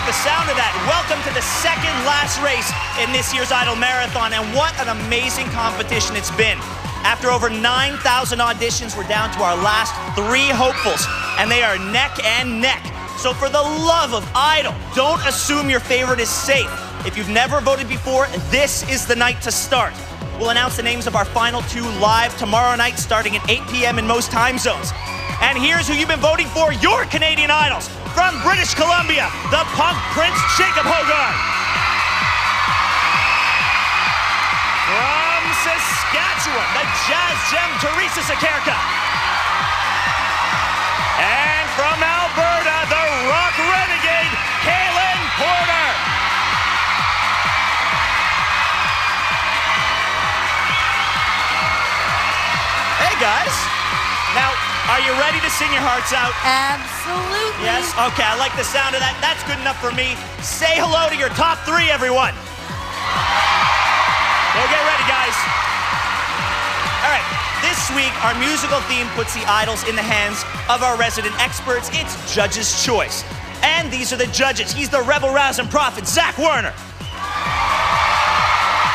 the sound of that. Welcome to the second last race in this year's Idol Marathon, and what an amazing competition it's been. After over 9,000 auditions, we're down to our last 3 hopefuls, and they are neck and neck. So for the love of Idol, don't assume your favorite is safe. If you've never voted before, this is the night to start. We'll announce the names of our final 2 live tomorrow night starting at 8 p.m. in most time zones. And here's who you've been voting for, your Canadian Idols. From British Columbia, the punk prince, Jacob Hogarth. From Saskatchewan, the jazz gem, Teresa Sakerka. And from Alberta, the rock renegade, Kaylin Porter. Hey guys. Now, are you ready to sing your hearts out? Absolutely. Yes? Okay, I like the sound of that. That's good enough for me. Say hello to your top 3, everyone. Go get ready, guys. All right, this week, our musical theme puts the idols in the hands of our resident experts. It's Judge's Choice. And these are the judges. He's the rebel-rousing prophet, Zach Werner.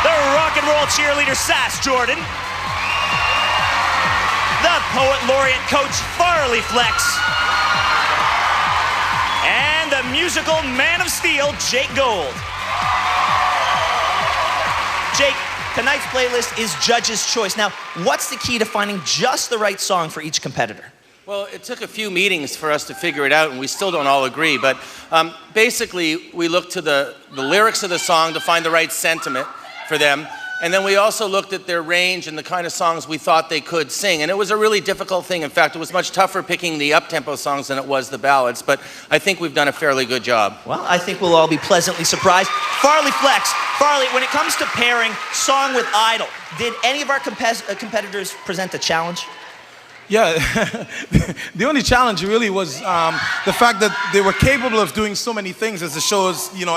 The rock and roll cheerleader, Sass Jordan. The poet laureate coach, Farley Flex. And the musical man of steel, Jake Gold. Jake, tonight's playlist is Judge's Choice. Now, what's the key to finding just the right song for each competitor? Well, it took a few meetings for us to figure it out, and we still don't all agree. But basically, we looked to the lyrics of the song to find the right sentiment for them. And then we also looked at their range and the kind of songs we thought they could sing. And it was a really difficult thing. In fact, it was much tougher picking the up-tempo songs than it was the ballads. But I think we've done a fairly good job. Well, I think we'll all be pleasantly surprised. Farley Flex, Farley, when it comes to pairing song with idol, did any of our competitors present a challenge? Yeah, the only challenge really was the fact that they were capable of doing so many things, as the shows, you know,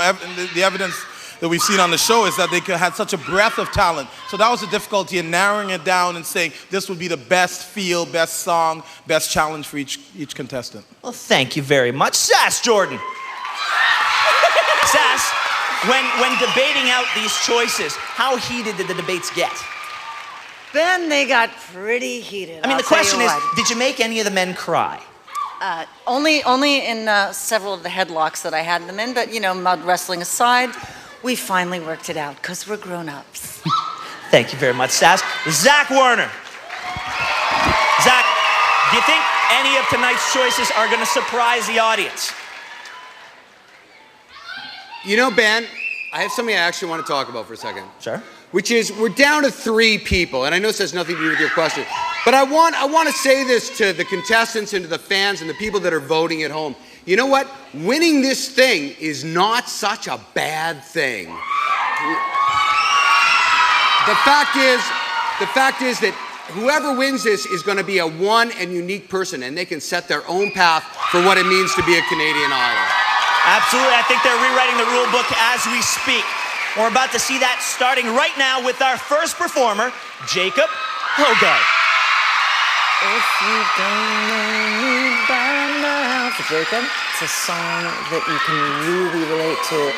the evidence that we've seen on the show is that they had such a breadth of talent. So that was the difficulty in narrowing it down and saying this would be the best feel, best song, best challenge for each contestant. Well, thank you very much. Sass Jordan. Sass, when debating out these choices, how heated did the debates get? Ben, they got pretty heated. I mean, the question is, did you make any of the men cry? Only in several of the headlocks that I had them in, but you know, mud wrestling aside, we finally worked it out because we're grown-ups. Thank you very much, Sass. Zach Werner. Zach, do you think any of tonight's choices are going to surprise the audience? You know, Ben, I have something I actually want to talk about for a second. Sure. Which is, we're down to 3 people, and I know this has nothing to do with your question, but I want to say this to the contestants and to the fans and the people that are voting at home. You know what? Winning this thing is not such a bad thing. The fact is that whoever wins this is going to be a one and unique person, and they can set their own path for what it means to be a Canadian Idol. Absolutely. I think they're rewriting the rule book as we speak. We're about to see that starting right now with our first performer, Jacob Hogarth. If you don't know me by now, for Jacob, it's a song that you can really relate to.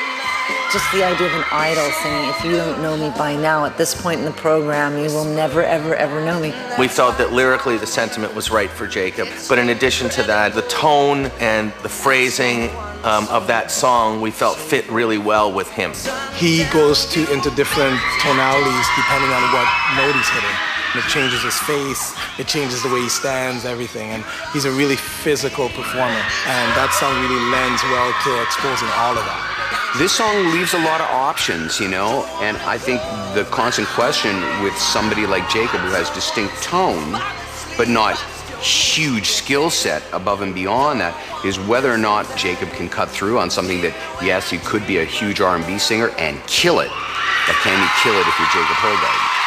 Just the idea of an idol singing, if you don't know me by now, at this point in the program, you will never, ever, ever know me. We felt that lyrically the sentiment was right for Jacob. But in addition to that, the tone and the phrasing of that song we felt fit really well with him. He goes into different tonalities depending on what note he's hitting. And it changes his face, it changes the way he stands, everything. And he's a really physical performer. And that song really lends well to exposing all of that. This song leaves a lot of options, you know, and I think the constant question with somebody like Jacob, who has distinct tone, but not huge skill set above and beyond that, is whether or not Jacob can cut through on something that, yes, you could be a huge R&B singer and kill it, but can you kill it if you're Jacob Hogarth?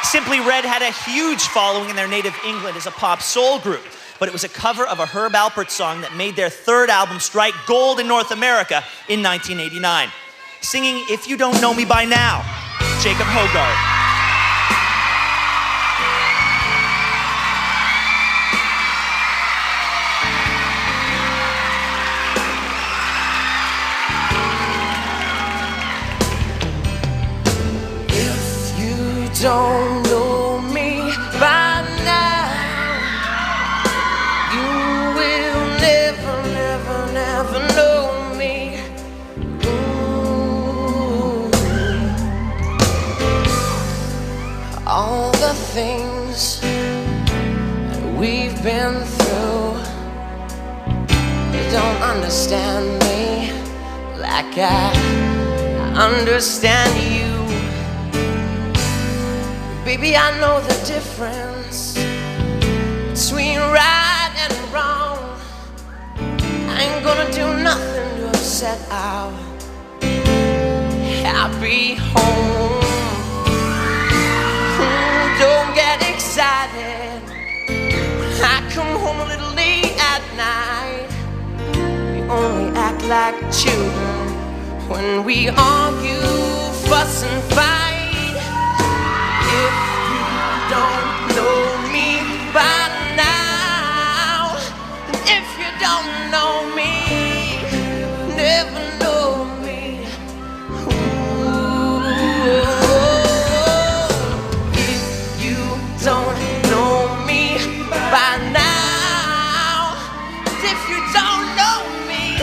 Simply Red had a huge following in their native England as a pop soul group, but it was a cover of a Herb Alpert song that made their 3rd album strike gold in North America in 1989. Singing If You Don't Know Me By Now, Jacob Hogarth. don't know me by now, you will never, never, never know me. Ooh. All the things that we've been through, you don't understand me like I understand you. Baby, I know the difference between right and wrong. I ain't gonna do nothing to upset our happy home. Don't get excited when I come home a little late at night. We only act like children when we argue, fuss and fight. If you don't know me by now, and if you don't know me, never know me. Ooh. If you don't know me by now, and if you don't know me,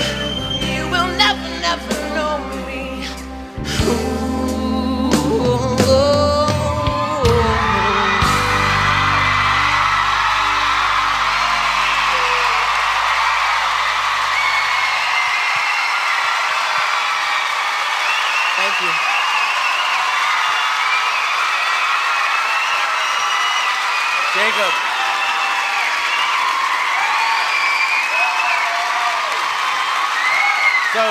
you will never, never know me. Ooh. Thank you. Jacob. So,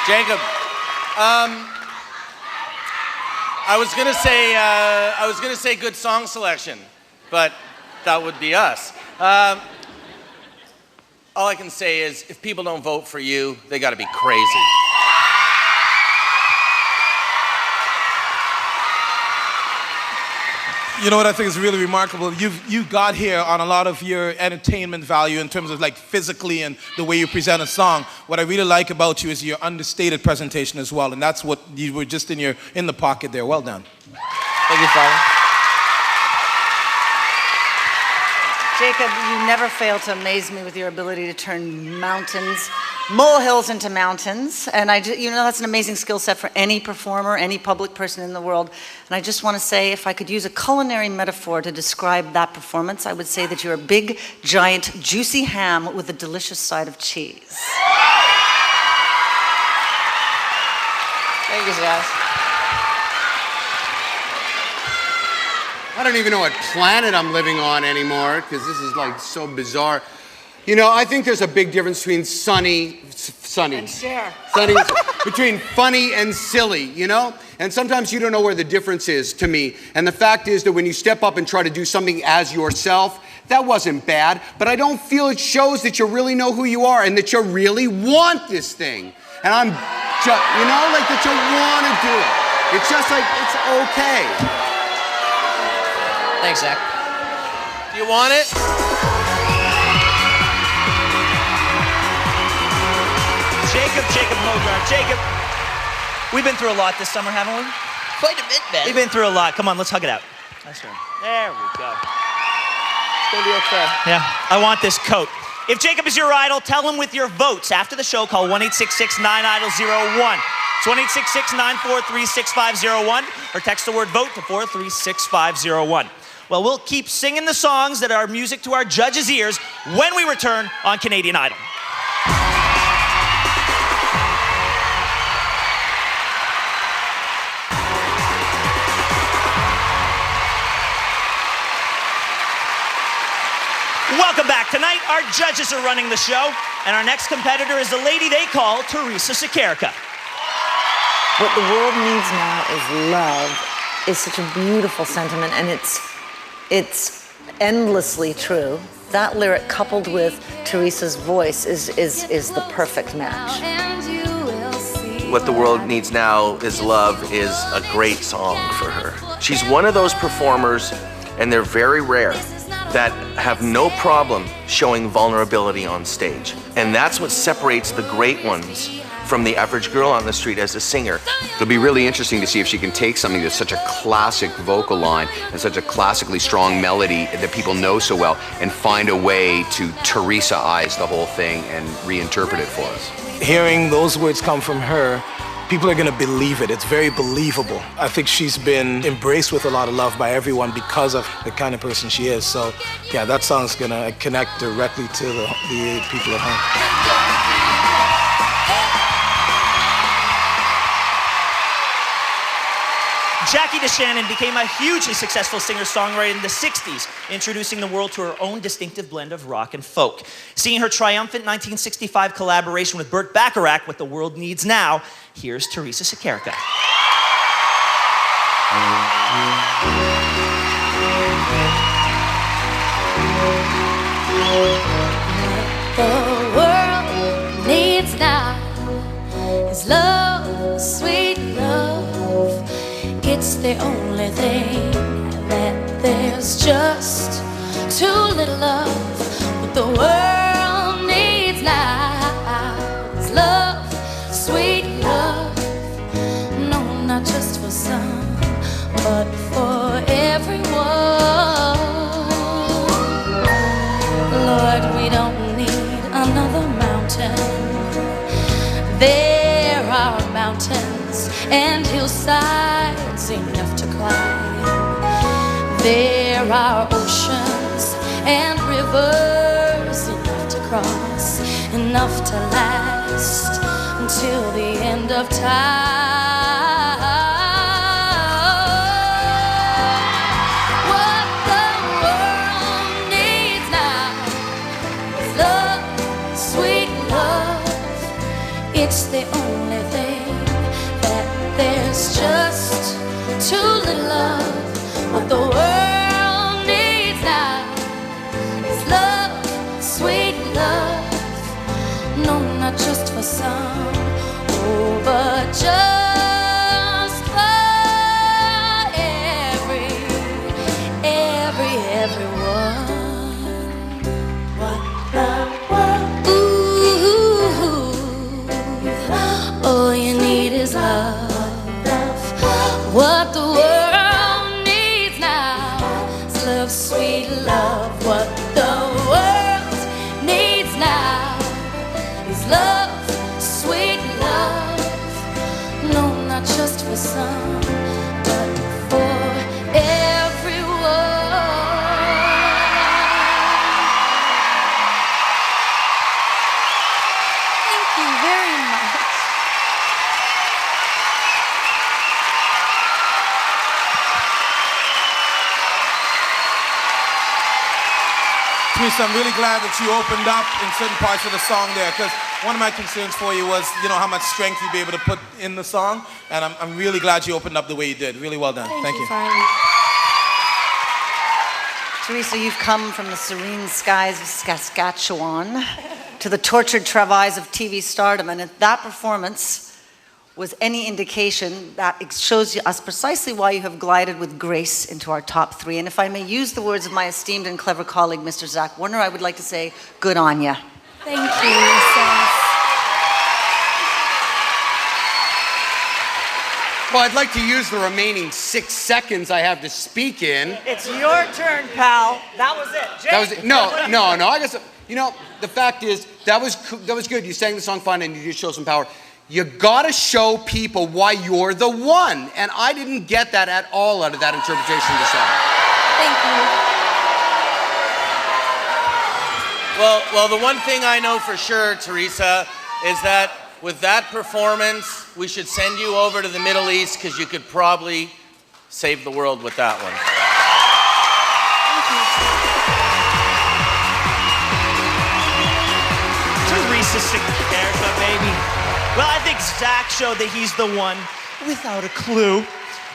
Jacob, I was gonna say good song selection, but that would be us. All I can say is, if people don't vote for you, they got to be crazy. You know what I think is really remarkable? You got here on a lot of your entertainment value in terms of like physically and the way you present a song. What I really like about you is your understated presentation as well, and that's what you were just in the pocket there. Well done. Thank you, Father. Jacob, you never fail to amaze me with your ability to turn mountains, molehills into mountains. And that's an amazing skill set for any performer, any public person in the world. And I just want to say, if I could use a culinary metaphor to describe that performance, I would say that you're a big, giant, juicy ham with a delicious side of cheese. Thank you, Jazz. I don't even know what planet I'm living on anymore because this is like so bizarre. You know, I think there's a big difference between sunny, between funny and silly, you know? And sometimes you don't know where the difference is to me. And the fact is that when you step up and try to do something as yourself, that wasn't bad, but I don't feel it shows that you really know who you are and that you really want this thing. And I'm just, you know, like that you want to do it. It's just like, it's okay. Thanks, Zach. Do you want it? Jacob Hogarth. Jacob, we've been through a lot this summer, haven't we? Quite a bit, Ben. We've been through a lot. Come on, let's hug it out. Nice one. There we go. It's gonna be okay. Yeah, I want this coat. If Jacob is your idol, tell him with your votes. After the show, call 1-866-9-IDOL-01. It's 1-866-943-6501, or text the word VOTE to 436-501. Well, we'll keep singing the songs that are music to our judges' ears when we return on Canadian Idol. Welcome back. Tonight, our judges are running the show, and our next competitor is a lady they call Teresa Sikerka. What the world needs now is love. Is such a beautiful sentiment, and it's endlessly true. That lyric coupled with Teresa's voice is the perfect match. What the world needs now is love is a great song for her. She's one of those performers, and they're very rare, that have no problem showing vulnerability on stage. And that's what separates the great ones from the average girl on the street as a singer. It'll be really interesting to see if she can take something that's such a classic vocal line and such a classically strong melody that people know so well and find a way to Teresa-ize the whole thing and reinterpret it for us. Hearing those words come from her, people are gonna believe it. It's very believable. I think she's been embraced with a lot of love by everyone because of the kind of person she is. So yeah, that song's gonna connect directly to the people at home. Jackie DeShannon became a hugely successful singer-songwriter in the 60s, introducing the world to her own distinctive blend of rock and folk. Seeing her triumphant 1965 collaboration with Burt Bacharach, What the World Needs Now, here's Teresa Sakarica. The world needs now is love, sweet love. It's the only thing that there's just too little of. What the world needs now is love, sweet love. No, not just for some, but for everyone. Lord, we don't need another mountain. There are mountains and hillsides enough to climb. There are oceans and rivers enough to cross, enough to last until the end of time. What the world needs now is love, sweet love. It's the only thing that there's just too little of. What the world needs now is love, sweet love. No, not just for some, oh, but just for everyone. What the world, ooh, all you need is love. What the world needs now is love, sweet love. What the world needs now is love, sweet love. No, not just for some, but for everyone. Thank you very much. Teresa, I'm really glad that you opened up in certain parts of the song there, because one of my concerns for you was, how much strength you'd be able to put in the song, and I'm really glad you opened up the way you did. Really well done. Thank you. Farley. Teresa, you've come from the serene skies of Saskatchewan to the tortured travails of TV stardom, and if that performance was any indication, that it shows us precisely why you have glided with grace into our top three. And if I may use the words of my esteemed and clever colleague, Mr. Zach Warner, I would like to say, good on ya. Thank you, Seth. Well, I'd like to use the remaining 6 seconds I have to speak in. It's your turn, pal. That was it. Jake? That was it. No. I guess, the fact is, that was good. You sang the song fine and you did show some power. You gotta show people why you're the one. And I didn't get that at all out of that interpretation of the song. Thank you. Well, the one thing I know for sure, Teresa, is that with that performance, we should send you over to the Middle East because you could probably save the world with that one. Teresa Sakarica, baby. Well, I think Zach showed that he's the one without a clue.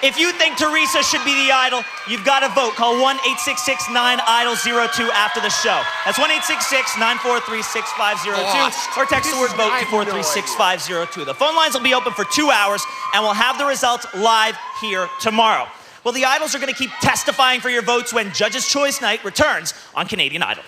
If you think Teresa should be the idol, you've got to vote. Call 1-866-9-IDOL-02 after the show. That's 1-866-943-6502 or text the word VOTE to 436-502. The phone lines will be open for 2 hours and we'll have the results live here tomorrow. Well, the Idols are going to keep testifying for your votes when Judges' Choice Night returns on Canadian Idol.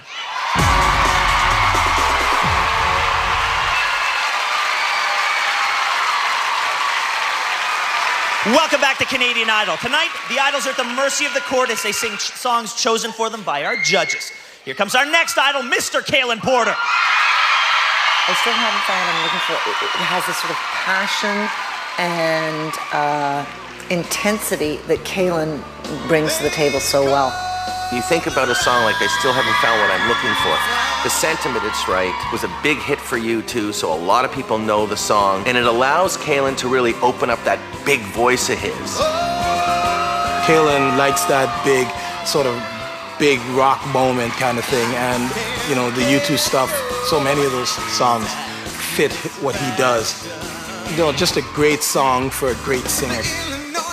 Welcome back to Canadian Idol. Tonight, the Idols are at the mercy of the court as they sing songs chosen for them by our judges. Here comes our next Idol, Mr. Kalen Porter. I still haven't found what I'm looking for. It has this sort of passion and intensity that Kalen brings to the table so well. You think about a song like I Still Haven't Found What I'm Looking For. The sentiment, it's right, was a big hit for U2, so a lot of people know the song, and it allows Kalen to really open up that big voice of his. Kalen likes that big, sort of big rock moment kind of thing, and you know, the U2 stuff, so many of those songs fit what he does. You know, just a great song for a great singer.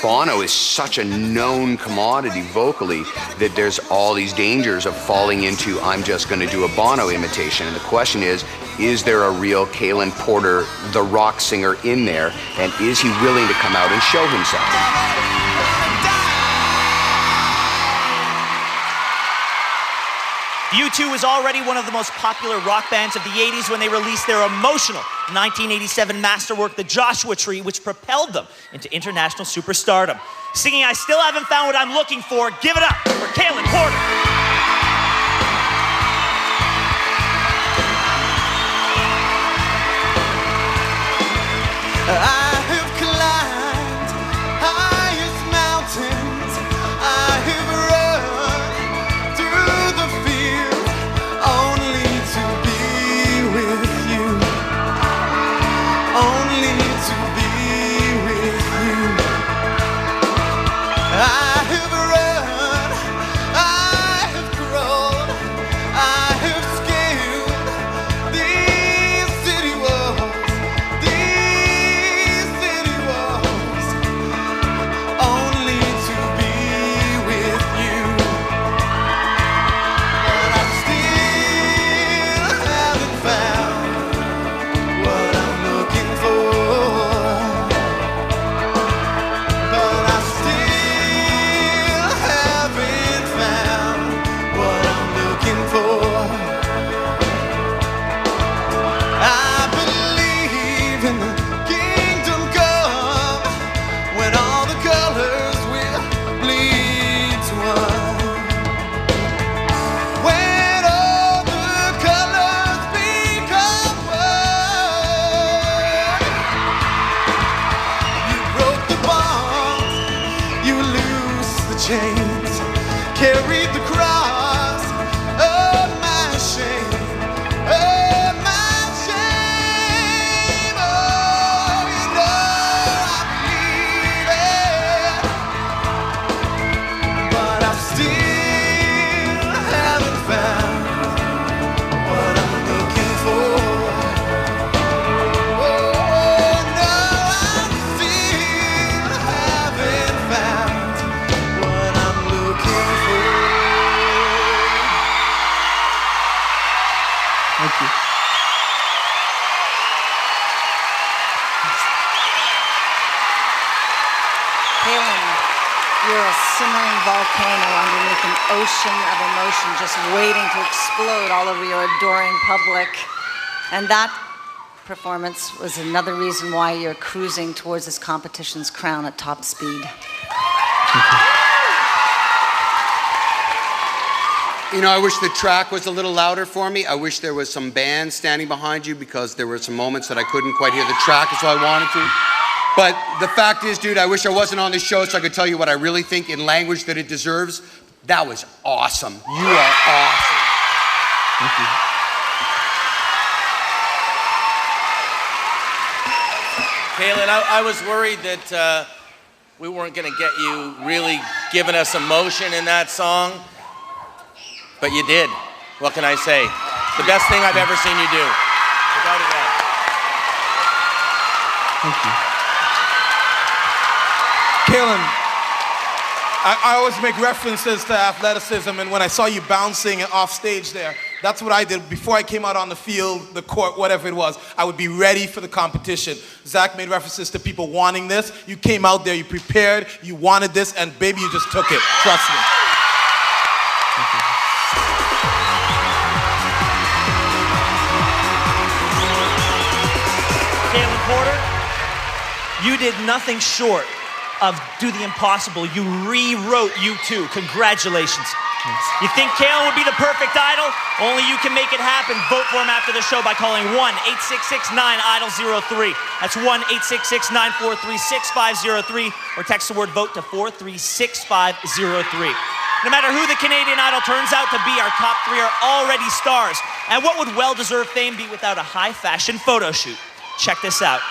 Bono is such a known commodity vocally that there's all these dangers of falling into I'm just going to do a Bono imitation. And the question is there a real Kalen Porter, the rock singer, in there? And is he willing to come out and show himself? U2 was already one of the most popular rock bands of the 80s when they released their emotional 1987 masterwork, The Joshua Tree, which propelled them into international superstardom. Singing I Still Haven't Found What I'm Looking For, give it up for Kalen Porter. I have climbed highest mountains. I have run through the field only to be with you. Only to be with you. I have run, I have crawled, I have scaled these city walls. Only to be with you. But I still haven't found what I'm looking for. But I still haven't found what I'm looking for. I believe in the kingdom come when all the colors will bleed to one. When all the colors become one. You broke the bonds, you loosed the chains, carried the cross of my shame. Of my shame. Oh, you know I believe it. But I still haven't found what I'm looking for. Oh, no, I still haven't found what I'm looking for. Thank you. Kalen, you're a simmering volcano underneath an ocean of emotion just waiting to explode all over your adoring public. And that performance was another reason why you're cruising towards this competition's crown at top speed. You know, I wish the track was a little louder for me. I wish there was some band standing behind you because there were some moments that I couldn't quite hear the track as I wanted to. But the fact is, dude, I wish I wasn't on this show so I could tell you what I really think in language that it deserves. That was awesome. You are awesome. Thank you. Kalen, I was worried that we weren't going to get you really giving us emotion in that song, but you did. What can I say? The best thing I've ever seen you do. Without a doubt. Thank you. Kalen, I always make references to athleticism, and when I saw you bouncing off stage there, That's what I did before I came out on the field, the court, whatever it was. I would be ready for the competition. Zach made references to people wanting this. You came out there, you prepared, you wanted this, and baby, you just took it. Trust me. Kalen Porter, you did nothing short of do the impossible. You rewrote U2. Congratulations. Thanks. You think Kalen would be the perfect idol? Only you can make it happen. Vote for him after the show by calling 1-866-9-IDOL-03. That's 1-866-943-6503, or text the word VOTE to 436-503. No matter who the Canadian Idol turns out to be, our top three are already stars. And what would well-deserved fame be without a high-fashion photo shoot? Check this out.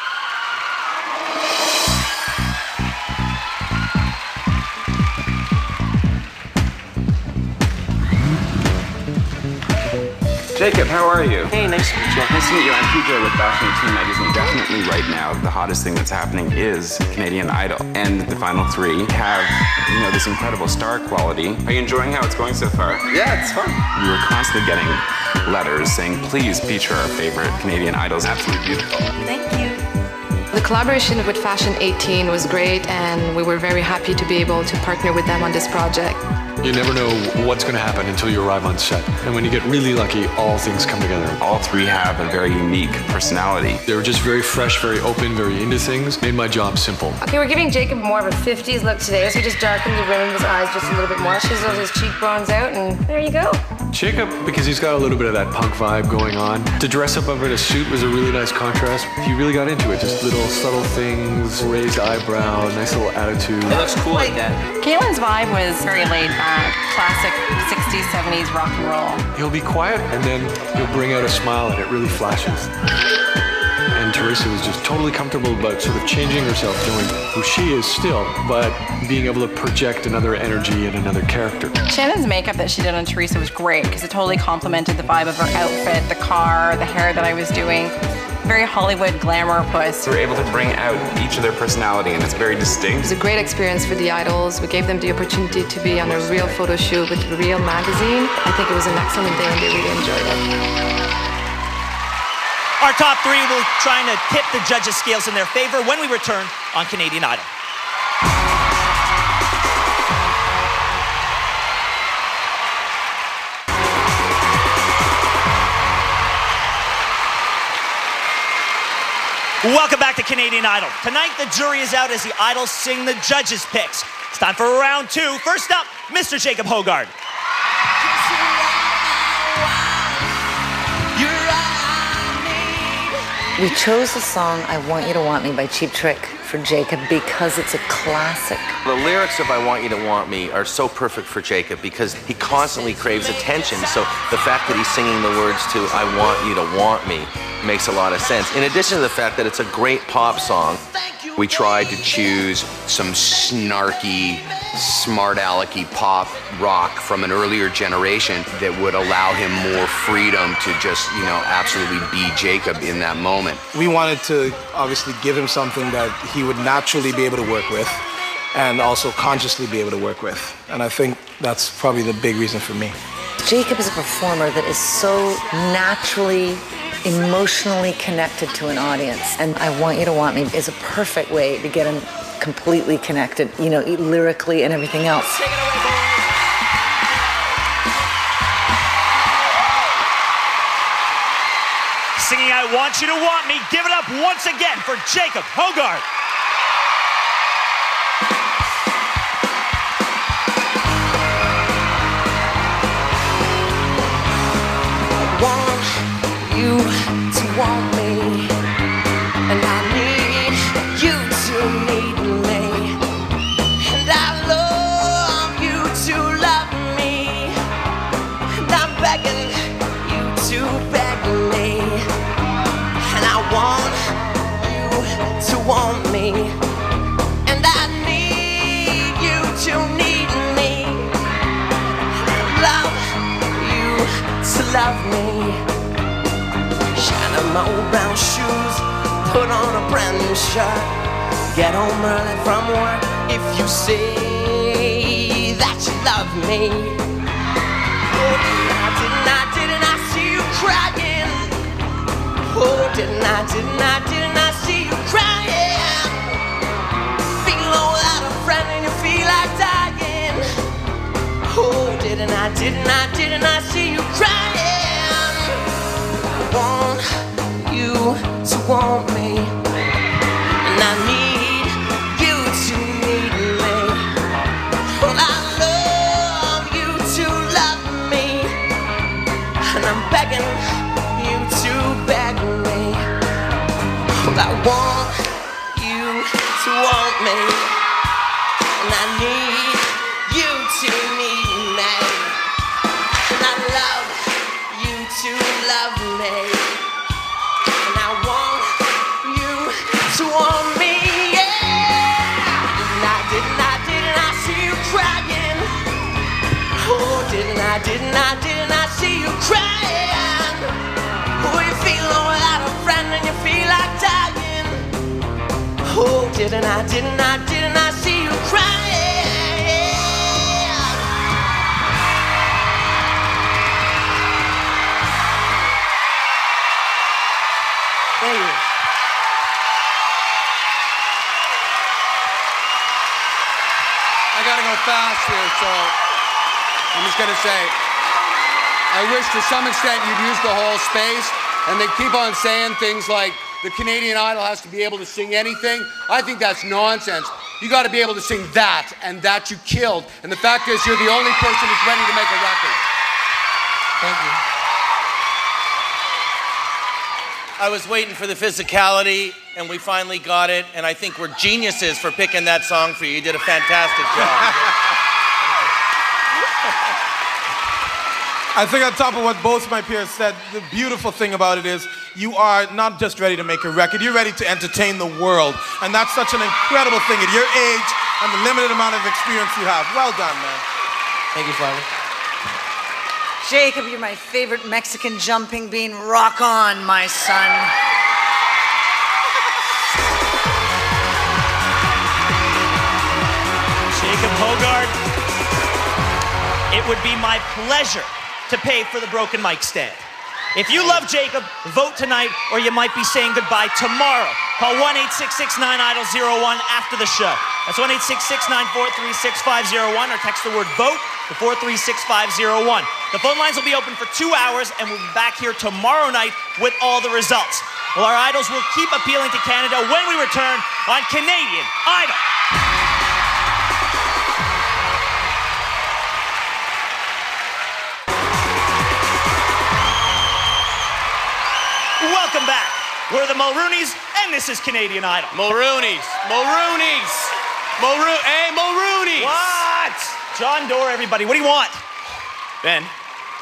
Jacob, how are you? Hey, nice to meet you. Nice to meet you. I'm PJ with Fashion 18 magazine. Definitely right now, the hottest thing that's happening is Canadian Idol. And the final three have, this incredible star quality. Are you enjoying how it's going so far? Yeah, it's fun. We were constantly getting letters saying, please feature our favorite Canadian Idols. Absolutely beautiful. Thank you. The collaboration with Fashion 18 was great, and we were very happy to be able to partner with them on this project. You never know what's going to happen until you arrive on set. And when you get really lucky, all things come together. All three have a very unique personality. They were just very fresh, very open, very into things. Made my job simple. Okay, we're giving Jacob more of a 50s look today, so we just darkened the rim of his eyes just a little bit more, chiseled his cheekbones out, and there you go. Jacob, because he's got a little bit of that punk vibe going on, to dress up over in a suit was a really nice contrast. He really got into it. Just little subtle things, raised eyebrow, nice little attitude. It looks cool like that. Caitlin's vibe was very laid back, classic 60s, 70s rock and roll. He'll be quiet, and then he'll bring out a smile, and it really flashes. And Teresa was just totally comfortable about sort of changing herself, knowing who she is still, but being able to project another energy and another character. Shannon's makeup that she did on Teresa was great because it totally complemented the vibe of her outfit, the car, the hair that I was doing. Very Hollywood glamour puss. We're able to bring out each of their personality, and it's very distinct. It was a great experience for the Idols. We gave them the opportunity to be on a real photo shoot with a real magazine. I think it was an excellent day, and they really enjoyed it. Our top three will be trying to tip the judges' scales in their favor when we return on Canadian Idol. Welcome back to Canadian Idol. Tonight, the jury is out as the Idols sing the judges' picks. It's time for round two. First up, Mr. Jacob Hogard. We chose the song I Want You to Want Me by Cheap Trick for Jacob because it's a classic. The lyrics of I Want You to Want Me are so perfect for Jacob because he constantly craves attention. So the fact that he's singing the words to I Want You to Want Me makes a lot of sense. In addition to the fact that it's a great pop song, we tried to choose some snarky, smart alecky pop rock from an earlier generation that would allow him more freedom to just, absolutely be Jacob in that moment. We wanted to obviously give him something that he would naturally be able to work with and also consciously be able to work with. And I think that's probably the big reason for me. Jacob is a performer that is so naturally emotionally connected to an audience, and I Want You to Want Me is a perfect way to get him completely connected, lyrically and everything else. Singing I Want You to Want Me, give it up once again for Jacob Hogard. You to want me, and I need you to need me, and I love you to love me, and I'm begging you to beg me, and I want you to want me, and I need you to need me, love you to love me. Shine my old brown shoes, put on a brand new shirt, get home early from work if you say that you love me. Oh, didn't I crying? Oh, didn't I see you crying? Feeling without a friend and you feel like dying. Oh, didn't I see you crying? I want you to want me, and I need you to need me. Well, I love you to love me, and I'm begging you to beg me. Well, I want you to want me, and I need you to need me, and I love you to love me, and I want you to want me, yeah. Didn't I see you crying? Oh, didn't I see you crying? Oh, you feeling without a friend and you feel like dying. Oh, didn't I see you crying? Thank you. I gotta go fast here, so I'm just gonna say, I wish to some extent you'd use the whole space, and they keep on saying things like the Canadian Idol has to be able to sing anything. I think that's nonsense. You gotta be able to sing that, and that you killed. And the fact is, you're the only person who's ready to make a record. Thank you. I was waiting for the physicality, and we finally got it, and I think we're geniuses for picking that song for you. You did a fantastic job. I think on top of what both my peers said, the beautiful thing about it is you are not just ready to make a record, you're ready to entertain the world. And that's such an incredible thing at your age and the limited amount of experience you have. Well done, man. Thank you, Father. Jacob, you're my favorite Mexican jumping bean. Rock on, my son. Jacob Hogard, it would be my pleasure to pay for the broken mic stand. If you love Jacob, vote tonight, or you might be saying goodbye tomorrow. Call 1-866-9-IDOL-01 after the show. That's 1-866-943-6501, or text the word VOTE to 436-501. The phone lines will be open for 2 hours, and we'll be back here tomorrow night with all the results. Well, our idols will keep appealing to Canada when we return on Canadian Idol. Welcome back. We're the Mulroonies, and this is Canadian Idol. Mulroonies. Hey, Mulroonies. What? John Doerr, everybody. What do you want? Ben,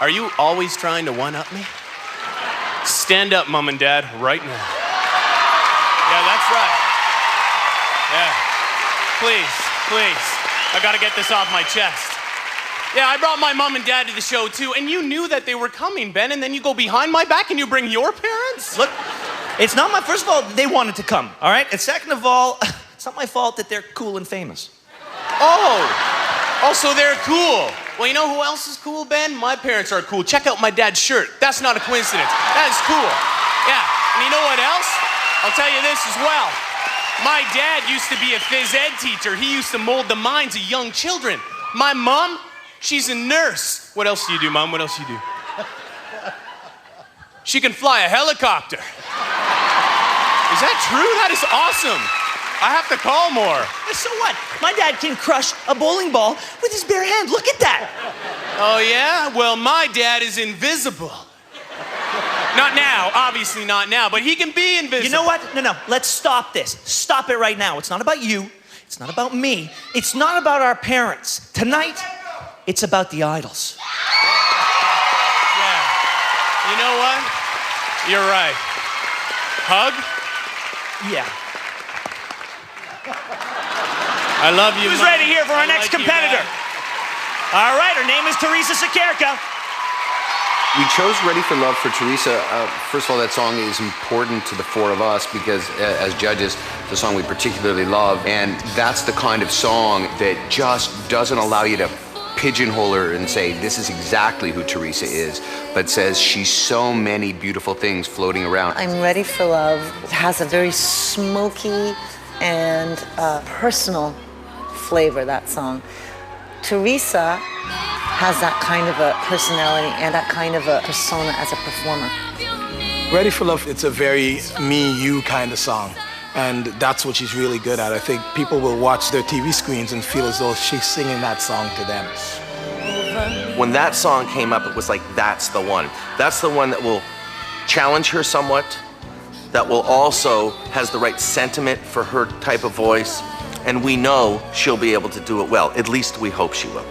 are you always trying to one-up me? Stand up, Mom and Dad, right now. Yeah, that's right. Yeah. Please. I gotta get this off my chest. Yeah, I brought my mom and dad to the show too, and you knew that they were coming, Ben, and then you go behind my back and you bring your parents? Look, it's not my, first of all, they wanted to come, all right? And second of all, it's not my fault that they're cool and famous. Oh, so they're cool. Well, you know who else is cool, Ben? My parents are cool. Check out my dad's shirt. That's not a coincidence. That is cool. Yeah, and you know what else? I'll tell you this as well. My dad used to be a phys ed teacher. He used to mold the minds of young children. My mom, she's a nurse. What else do you do, Mom? What else do you do? She can fly a helicopter. Is that true? That is awesome. I have to call more. So what? My dad can crush a bowling ball with his bare hand. Look at that. Oh, yeah? Well, my dad is invisible. Not now, obviously not now, but he can be invisible. You know what? No, let's stop this. Stop it right now. It's not about you. It's not about me. It's not about our parents. Tonight, it's about the idols. Yeah. You know what? You're right. Hug? Yeah. I love you. Who's Mom. ready here for our next like competitor? All right, her name is Teresa Sakerka. We chose Ready for Love for Teresa. First of all, that song is important to the four of us because as judges, it's a song we particularly love. And that's the kind of song that just doesn't allow you to pigeonhole her and say this is exactly who Teresa is, but says she's so many beautiful things floating around. I'm Ready for Love has a very smoky and personal flavor, that song. Teresa has that kind of a personality and that kind of a persona as a performer. Ready for Love, it's a very me, you kind of song. And that's what she's really good at. I think people will watch their TV screens and feel as though she's singing that song to them. When that song came up, it was like, that's the one. That's the one that will challenge her somewhat, that will also has the right sentiment for her type of voice, and we know she'll be able to do it well. At least we hope she will.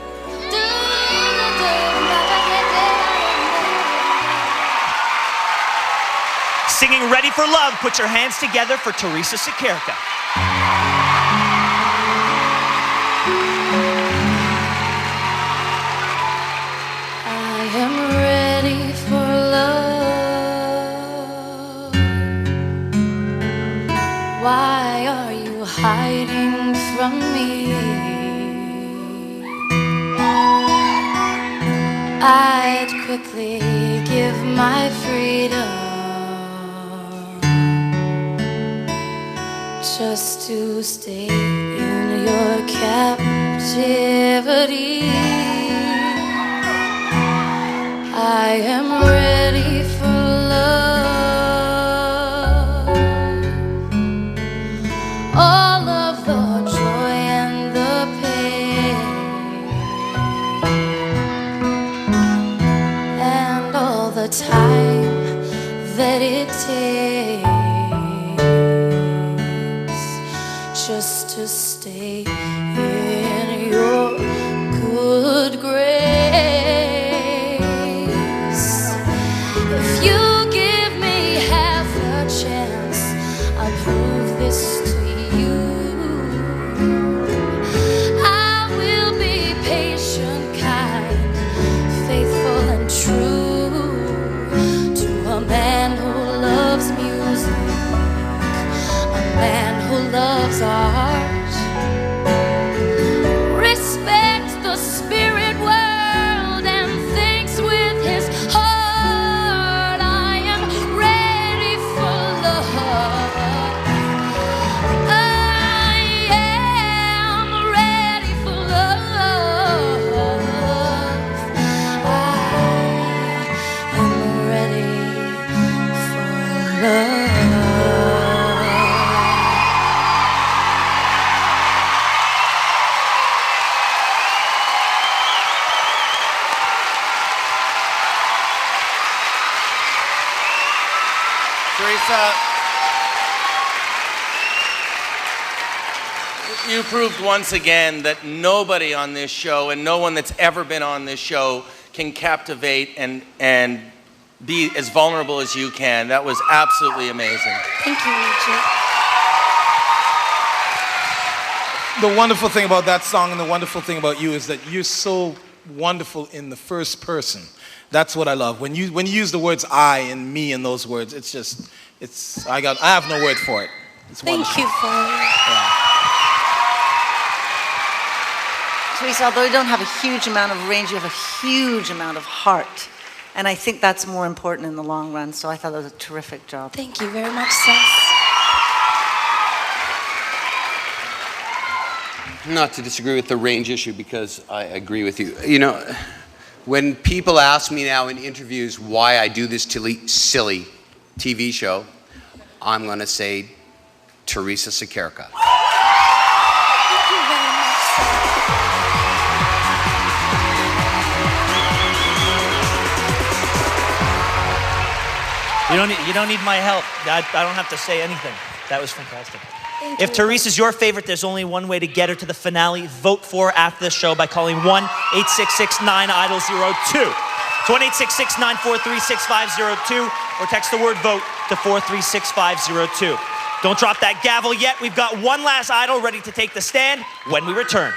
Singing Ready for Love, put your hands together for Teresa Sikerka. I am ready for love. Why are you hiding from me? I'd quickly give my freedom just to stay in your captivity. I am ready for love. All of the joy and the pain, and all the time that it takes just to stay in your good grace. If you give me half a chance, I'll prove this to you. I will be patient, kind, faithful and true to a man who loves music, a man who loves art. Respects the spirit world and thinks with his heart. I am ready for love. I am ready for love. I am ready for love. Teresa, you proved once again that nobody on this show and no one that's ever been on this show can captivate and be as vulnerable as you can. That was absolutely amazing. Thank you, Richard. The wonderful thing about that song and the wonderful thing about you is that you're so wonderful in the first person. That's what I love. When you use the words I and me in those words, it's just, I have no word for it. It's wonderful. Thank you, Father. Teresa, although you don't have a huge amount of range, you have a huge amount of heart. And I think that's more important in the long run. So I thought that was a terrific job. Thank you very much, Seth. Not to disagree with the range issue, because I agree with you. You know, when people ask me now in interviews why I do this silly TV show, I'm going to say Teresa Sikerka. Thank you very much, Seth. You don't need my help. I don't have to say anything. That was fantastic. Thank If you. Teresa's your favorite, there's only one way to get her to the finale. Vote for her after this show by calling 1-866-9-IDOL-02. It's 1-866-943-6502 or text the word VOTE to 436-502. Don't drop that gavel yet. We've got one last idol ready to take the stand when we return.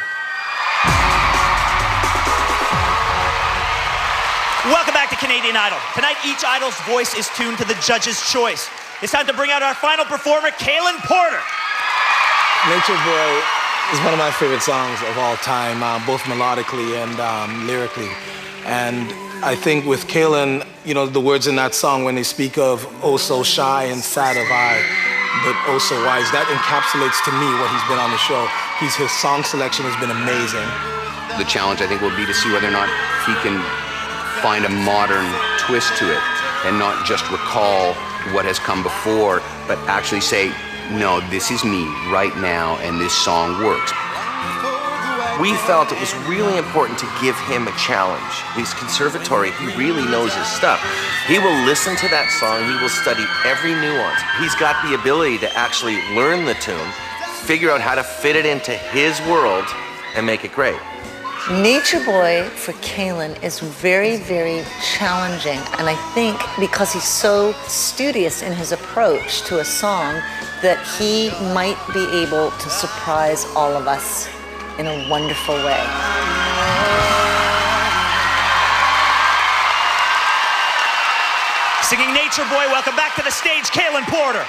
Welcome back to Canadian Idol. Tonight, each idol's voice is tuned to the judge's choice. It's time to bring out our final performer, Kaylin Porter. Nature Boy is one of my favorite songs of all time, both melodically and lyrically. And I think with Kalen, you know, the words in that song when they speak of oh so shy and sad of eye, but oh so wise, that encapsulates to me what he's been on the show. His song selection has been amazing. The challenge, I think, will be to see whether or not he can find a modern twist to it and not just recall what has come before, but actually say, no, this is me right now and this song works. We felt it was really important to give him a challenge. He's conservatory, he really knows his stuff. He will listen to that song, he will study every nuance. He's got the ability to actually learn the tune, figure out how to fit it into his world, and make it great. Nature Boy for Kalen is very, very challenging, and I think because he's so studious in his approach to a song that he might be able to surprise all of us in a wonderful way. Singing Nature Boy, welcome back to the stage, Kalen Porter.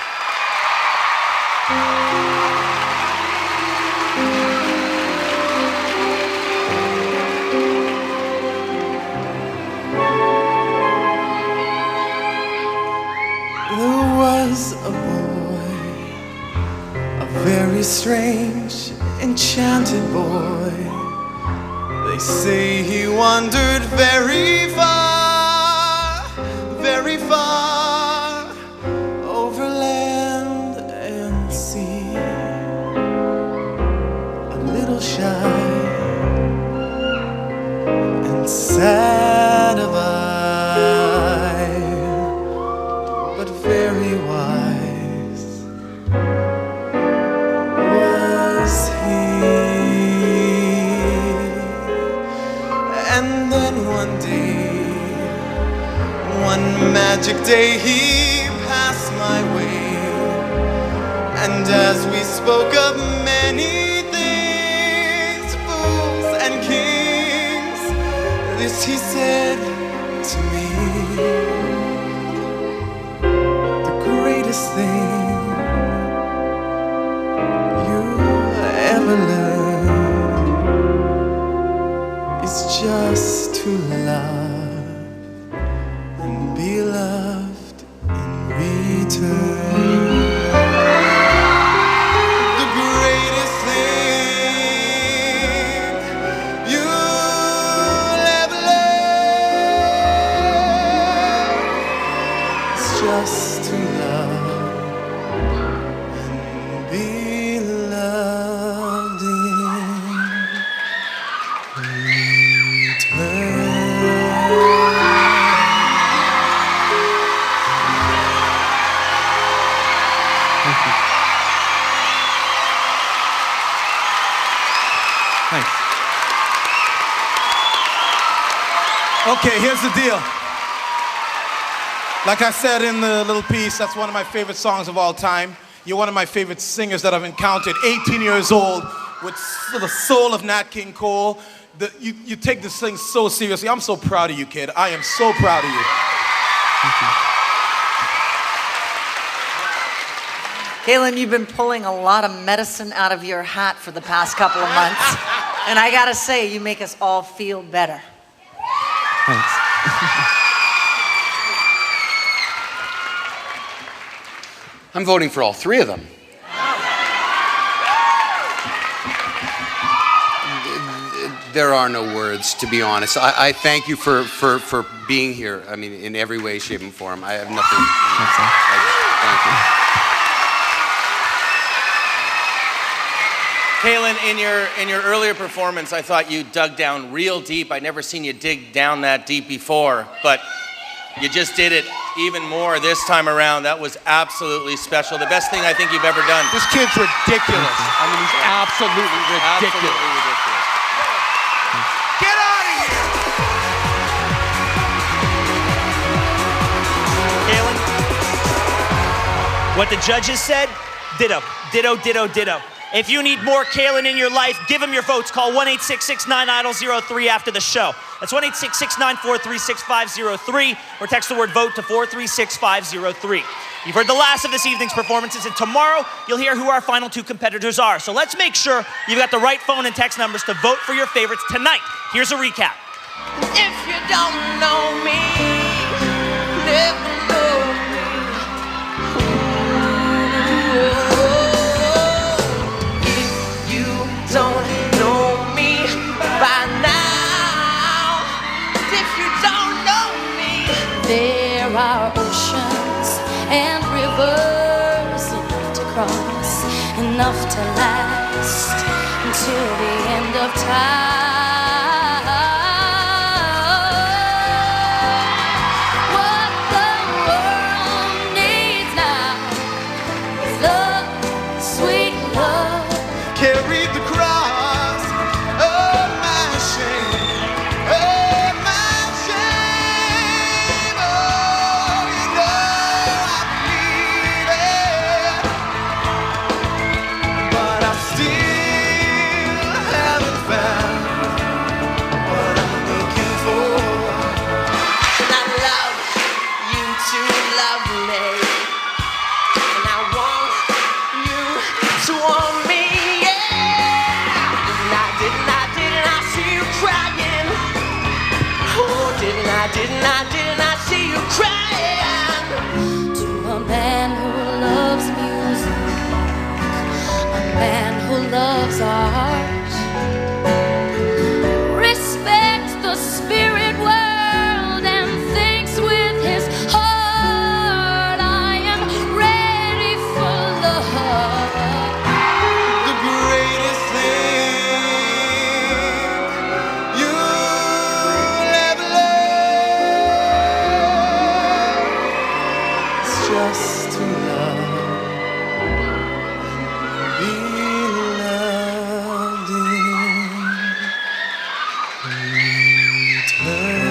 There was a boy, a very strange, enchanted boy. They say he wandered very far, over land and sea. A little shy and sad of eye, but very wise was he. And then one day, one magic day, he passed my way, and as we spoke of many things, fools and kings, this he said to me: the greatest thing you ever learned is just to love and be loved in return. The greatest thing you'll ever learn is just to love and be loved in return. Thanks. Okay, here's the deal. Like I said in the little piece, that's one of my favorite songs of all time. You're one of my favorite singers that I've encountered. 18 years old, with the soul of Nat King Cole. You take this thing so seriously. I'm so proud of you, kid. I am so proud of you. Thank you. Kalen, you've been pulling a lot of medicine out of your hat for the past couple of months. And I gotta say, you make us all feel better. Thanks. I'm voting for all three of them. There are no words, to be honest. I thank you for being here. I mean, in every way, shape, and form. I have nothing. Thank you. Kalen, in your earlier performance, I thought you dug down real deep. I'd never seen you dig down that deep before, but you just did it even more this time around. That was absolutely special. The best thing I think you've ever done. This kid's ridiculous. I mean, he's absolutely ridiculous. Absolutely ridiculous. Get out of here! Kalen, what the judges said, ditto, ditto, ditto, ditto. If you need more Kalen in your life, give him your votes. Call 1-866-9-IDOL-03 after the show. That's 1-866-943-6503, or text the word VOTE to 436-503. You've heard the last of this evening's performances, and tomorrow you'll hear who our final two competitors are. So let's make sure you've got the right phone and text numbers to vote for your favorites tonight. Here's a recap. If you don't know me, never know me. If you don't know me by now, if you don't know me, There are oceans and rivers enough to cross, enough to last until the end of time. What the world needs now is love, sweet love. Carried the cross of my shame, of my shame. Oh, you know I believe it, but I still haven't found what I'm looking for. and I love you to love me, and I want you to want me. Yeah, didn't I see you crying? Oh, didn't I see you crying? To a man who loves music, a man who loves art, respects the spirit world and thinks with his heart. I am ready for love. The greatest thing you'll ever love is just to love, be loved in return.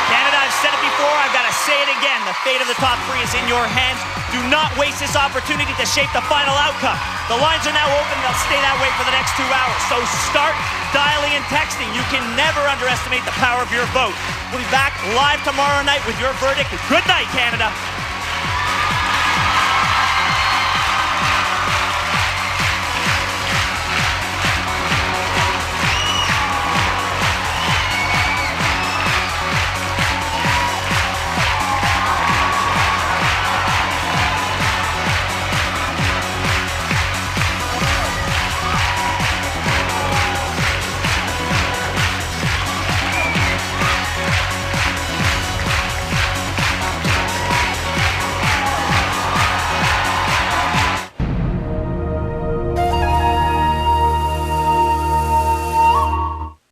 Canada, I've said it before, I've got to say it again. The fate of the top three is in your hands. Do not waste this opportunity to shape the final outcome. The lines are now open. They'll stay that way for the next 2 hours. So start dialing and texting. You can never underestimate the power of your vote. We'll be back live tomorrow night with your verdict. Good night, Canada.